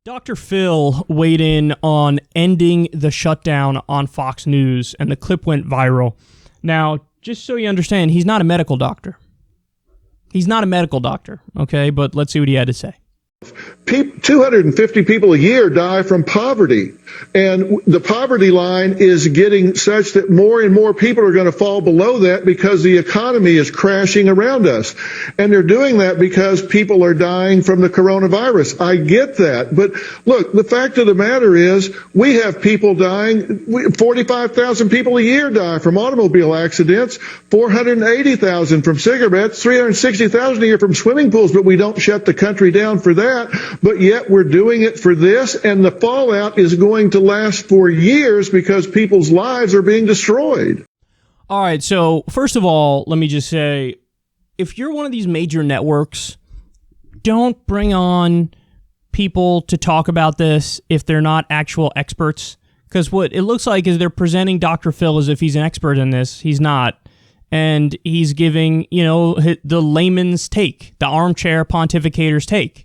Dr. Phil weighed in on ending the shutdown on Fox News, and the clip went viral. Now, just so you understand, he's not a medical doctor. He's not a medical doctor, okay? But let's see what he had to say. 250 people a year die from poverty, and the poverty line is getting such that more and more people are going to fall below that because the economy is crashing around us. And they're doing that because people are dying from the coronavirus. I get that. But look, the fact of the matter is we have people dying. 45,000 people a year die from automobile accidents, 480,000 from cigarettes, 360,000 a year from swimming pools, but we don't shut the country down for that. But yet we're doing it for this, and the fallout is going to last for years because people's lives are being destroyed. All right, so first of all, let me just say, if you're one of these major networks, don't bring on people to talk about this if they're not actual experts, because what it looks like is they're presenting Dr. Phil as if he's an expert in this. He's not. And he's giving, the layman's take, the armchair pontificator's take.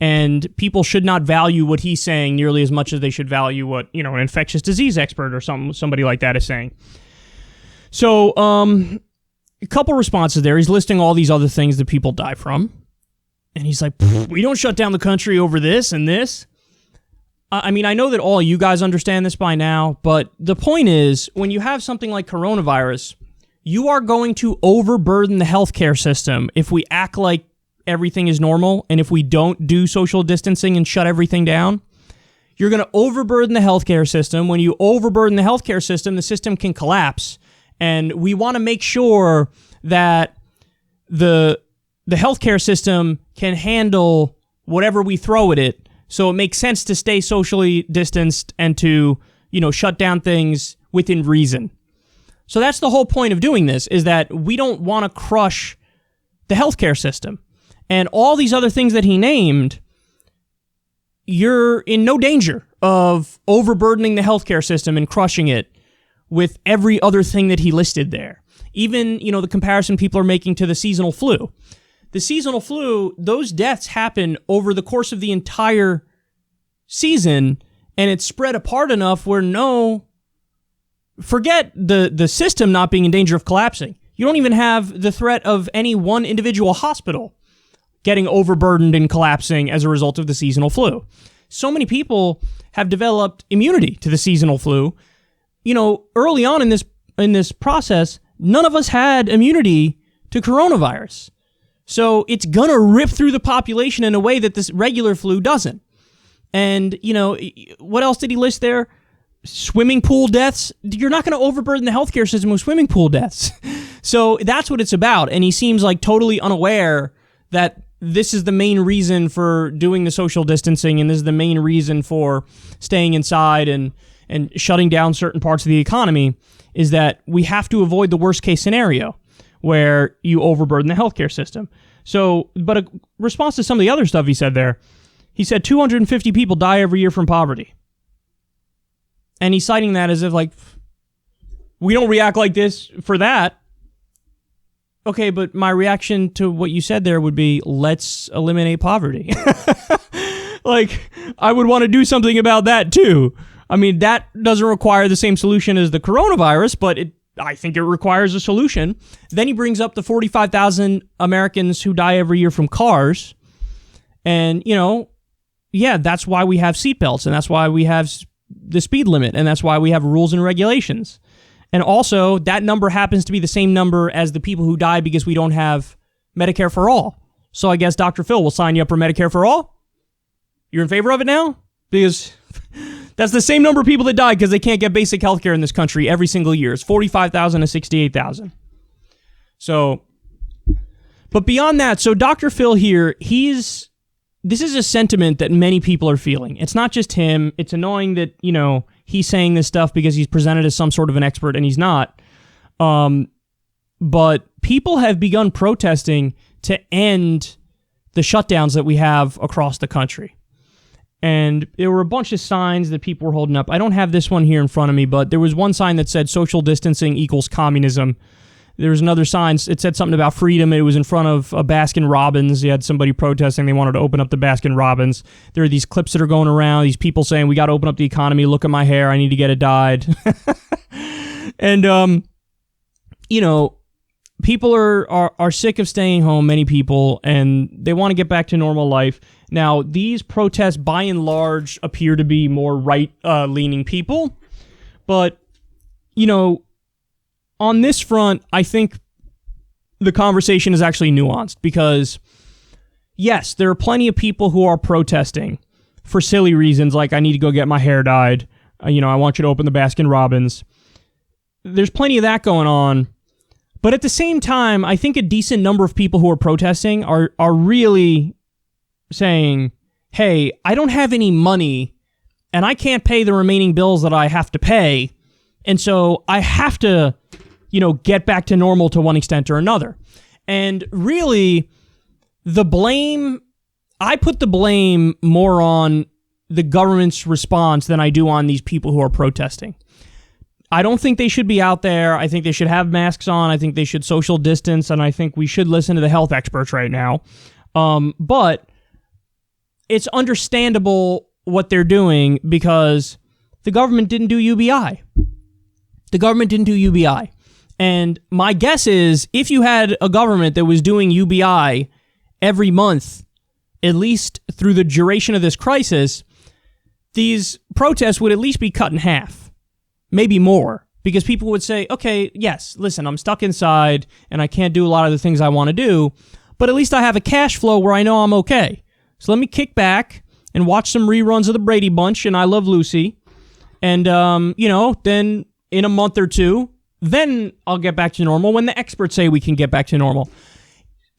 And people should not value what he's saying nearly as much as they should value what, an infectious disease expert or somebody like that is saying. So, a couple responses there. He's listing all these other things that people die from. And he's like, we don't shut down the country over this and this. I mean, I know that all you guys understand this by now, but the point is, when you have something like coronavirus, you are going to overburden the healthcare system if we act like everything is normal, and if we don't do social distancing and shut everything down, you're going to overburden the healthcare system. When you overburden the healthcare system, the system can collapse, and we want to make sure that the healthcare system can handle whatever we throw at it, so it makes sense to stay socially distanced and to, shut down things within reason. So that's the whole point of doing this, is that we don't want to crush the healthcare system. And all these other things that he named, you're in no danger of overburdening the healthcare system and crushing it with every other thing that he listed there. Even, the comparison people are making to the seasonal flu. The seasonal flu, those deaths happen over the course of the entire season, and it's spread apart enough where forget the system not being in danger of collapsing. You don't even have the threat of any one individual hospital getting overburdened and collapsing as a result of the seasonal flu. So many people have developed immunity to the seasonal flu. Early on in this process, none of us had immunity to coronavirus. So it's gonna rip through the population in a way that this regular flu doesn't. And, what else did he list there? Swimming pool deaths. You're not gonna overburden the healthcare system with swimming pool deaths. So that's what it's about. And he seems like totally unaware that this is the main reason for doing the social distancing, and this is the main reason for staying inside and shutting down certain parts of the economy, is that we have to avoid the worst case scenario where you overburden the healthcare system. So, but a response to some of the other stuff he said there, he said 250 people die every year from poverty. And he's citing that as if, we don't react like this for that. Okay, but my reaction to what you said there would be, let's eliminate poverty. I would want to do something about that too. I mean, that doesn't require the same solution as the coronavirus, but I think it requires a solution. Then he brings up the 45,000 Americans who die every year from cars. And, that's why we have seatbelts, and that's why we have the speed limit, and that's why we have rules and regulations. And also, that number happens to be the same number as the people who die because we don't have Medicare for all. So I guess Dr. Phil will sign you up for Medicare for all? You're in favor of it now? Because that's the same number of people that die because they can't get basic health care in this country every single year. It's 45,000 to 68,000. So, but beyond that, so Dr. Phil here, this is a sentiment that many people are feeling. It's not just him. It's annoying that, he's saying this stuff because he's presented as some sort of an expert and he's not. But people have begun protesting to end the shutdowns that we have across the country. And there were a bunch of signs that people were holding up. I don't have this one here in front of me, but there was one sign that said social distancing equals communism there was another sign. It said something about freedom. It was in front of a Baskin Robbins. You had somebody protesting. They wanted to open up the Baskin Robbins. There are these clips that are going around. These people saying, we got to open up the economy. Look at my hair. I need to get it dyed. And, people are sick of staying home, many people, and they want to get back to normal life. Now, these protests, by and large, appear to be more right-leaning people. But, on this front, I think the conversation is actually nuanced because, yes, there are plenty of people who are protesting for silly reasons, like I need to go get my hair dyed. I want you to open the Baskin Robbins. There's plenty of that going on. But at the same time, I think a decent number of people who are protesting are really saying, hey, I don't have any money and I can't pay the remaining bills that I have to pay. And so I have to, get back to normal to one extent or another. And really, I put the blame more on the government's response than I do on these people who are protesting. I don't think they should be out there. I think they should have masks on. I think they should social distance, and I think we should listen to the health experts right now. But it's understandable what they're doing because the government didn't do UBI. The government didn't do UBI. And my guess is if you had a government that was doing UBI every month, at least through the duration of this crisis, these protests would at least be cut in half, maybe more, because people would say, okay, yes, listen, I'm stuck inside and I can't do a lot of the things I want to do, but at least I have a cash flow where I know I'm okay. So let me kick back and watch some reruns of the Brady Bunch and I Love Lucy. And, then in a month or two, then I'll get back to normal when the experts say we can get back to normal.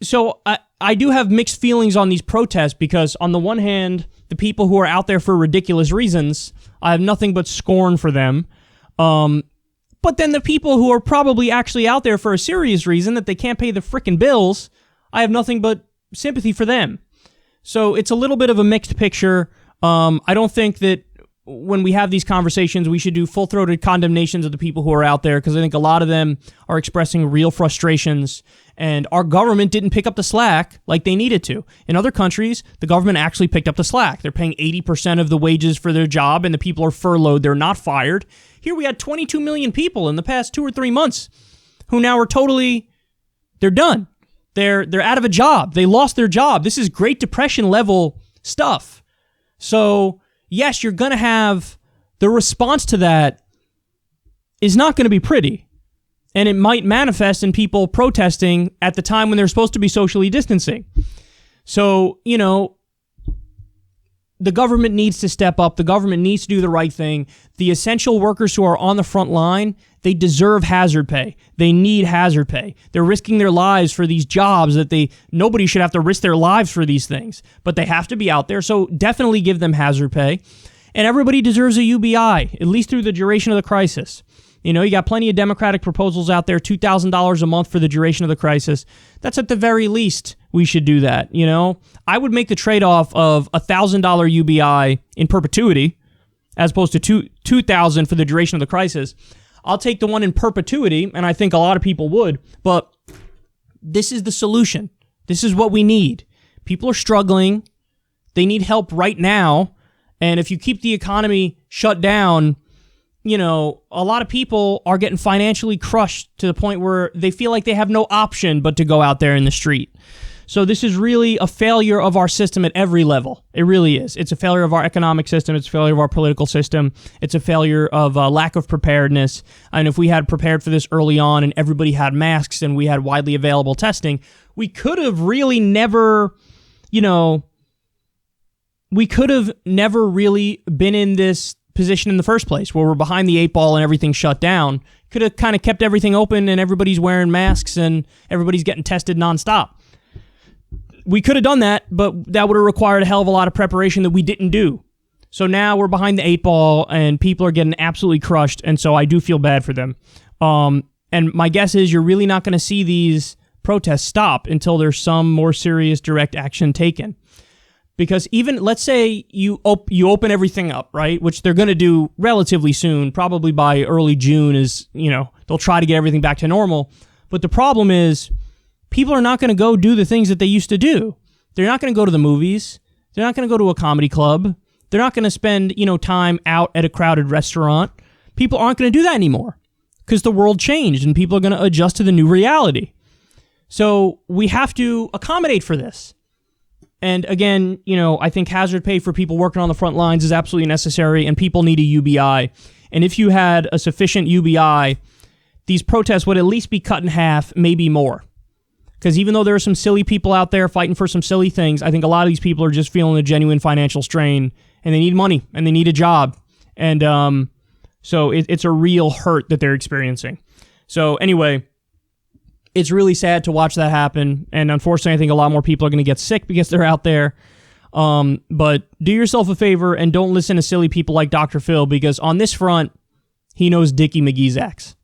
So I do have mixed feelings on these protests because on the one hand, the people who are out there for ridiculous reasons, I have nothing but scorn for them. But then the people who are probably actually out there for a serious reason that they can't pay the frickin' bills, I have nothing but sympathy for them. So it's a little bit of a mixed picture. I don't think that when we have these conversations, we should do full-throated condemnations of the people who are out there because I think a lot of them are expressing real frustrations and our government didn't pick up the slack like they needed to. In other countries, the government actually picked up the slack. They're paying 80% of the wages for their job and the people are furloughed. They're not fired. Here we had 22 million people in the past 2 or 3 months who now are they're done. They're out of a job. They lost their job. This is Great Depression level stuff. So yes, you're going to have the response to that is not going to be pretty. And it might manifest in people protesting at the time when they're supposed to be socially distancing. So, the government needs to step up. The government needs to do the right thing. The essential workers who are on the front line, they deserve hazard pay. They need hazard pay. They're risking their lives for these jobs that nobody should have to risk their lives for these things, but they have to be out there. So definitely give them hazard pay. And everybody deserves a UBI, at least through the duration of the crisis. You got plenty of Democratic proposals out there, $2,000 a month for the duration of the crisis. That's at the very least we should do that, I would make the trade-off of $1,000 UBI in perpetuity as opposed to $2,000 for the duration of the crisis. I'll take the one in perpetuity, and I think a lot of people would, but this is the solution. This is what we need. People are struggling. They need help right now, and if you keep the economy shut down, a lot of people are getting financially crushed to the point where they feel like they have no option but to go out there in the street. So this is really a failure of our system at every level. It really is. It's a failure of our economic system. It's a failure of our political system. It's a failure of lack of preparedness. And if we had prepared for this early on and everybody had masks and we had widely available testing, we could have really never, we could have never really been in this position in the first place where we're behind the 8 ball and everything's shut down. Could have kind of kept everything open and everybody's wearing masks and everybody's getting tested nonstop. We could have done that, but that would have required a hell of a lot of preparation that we didn't do. So now we're behind the 8 ball and people are getting absolutely crushed, and so I do feel bad for them. And my guess is you're really not going to see these protests stop until there's some more serious direct action taken. Because even, let's say you open everything up, right? Which they're going to do relatively soon, probably by early June they'll try to get everything back to normal. But the problem is people are not going to go do the things that they used to do. They're not going to go to the movies. They're not going to go to a comedy club. They're not going to spend, time out at a crowded restaurant. People aren't going to do that anymore because the world changed and people are going to adjust to the new reality. So we have to accommodate for this. And again, I think hazard pay for people working on the front lines is absolutely necessary, and people need a UBI. And if you had a sufficient UBI, these protests would at least be cut in half, maybe more. Because even though there are some silly people out there fighting for some silly things, I think a lot of these people are just feeling a genuine financial strain, and they need money, and they need a job. And so it's a real hurt that they're experiencing. So anyway, it's really sad to watch that happen, and unfortunately, I think a lot more people are going to get sick because they're out there. But do yourself a favor and don't listen to silly people like Dr. Phil, because on this front, he knows Dickie McGee's ex.